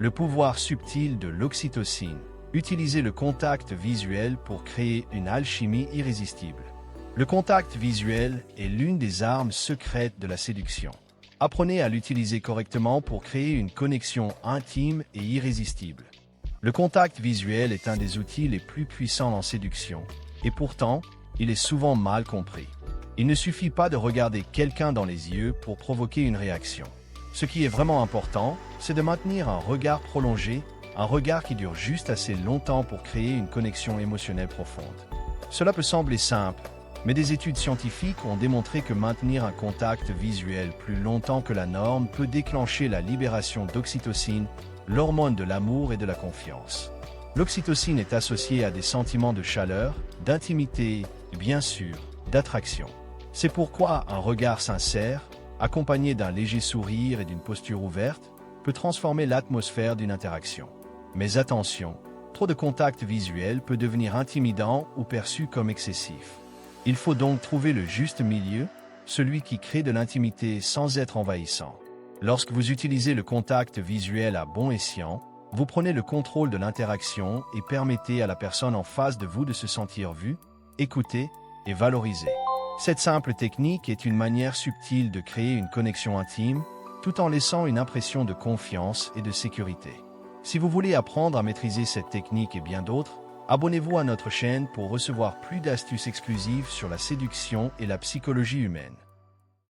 Le pouvoir subtil de l'oxytocine. Utilisez le contact visuel pour créer une alchimie irrésistible. Le contact visuel est l'une des armes secrètes de la séduction. Apprenez à l'utiliser correctement pour créer une connexion intime et irrésistible. Le contact visuel est un des outils les plus puissants en séduction, et pourtant, il est souvent mal compris. Il ne suffit pas de regarder quelqu'un dans les yeux pour provoquer une réaction. Ce qui est vraiment important, c'est de maintenir un regard prolongé, un regard qui dure juste assez longtemps pour créer une connexion émotionnelle profonde. Cela peut sembler simple, mais des études scientifiques ont démontré que maintenir un contact visuel plus longtemps que la norme peut déclencher la libération d'oxytocine, l'hormone de l'amour et de la confiance. L'oxytocine est associée à des sentiments de chaleur, d'intimité et bien sûr, d'attraction. C'est pourquoi un regard sincère, accompagné d'un léger sourire et d'une posture ouverte, peut transformer l'atmosphère d'une interaction. Mais attention, trop de contact visuel peut devenir intimidant ou perçu comme excessif. Il faut donc trouver le juste milieu, celui qui crée de l'intimité sans être envahissant. Lorsque vous utilisez le contact visuel à bon escient, vous prenez le contrôle de l'interaction et permettez à la personne en face de vous de se sentir vue, écoutée et valorisée. Cette simple technique est une manière subtile de créer une connexion intime, tout en laissant une impression de confiance et de sécurité. Si vous voulez apprendre à maîtriser cette technique et bien d'autres, abonnez-vous à notre chaîne pour recevoir plus d'astuces exclusives sur la séduction et la psychologie humaine.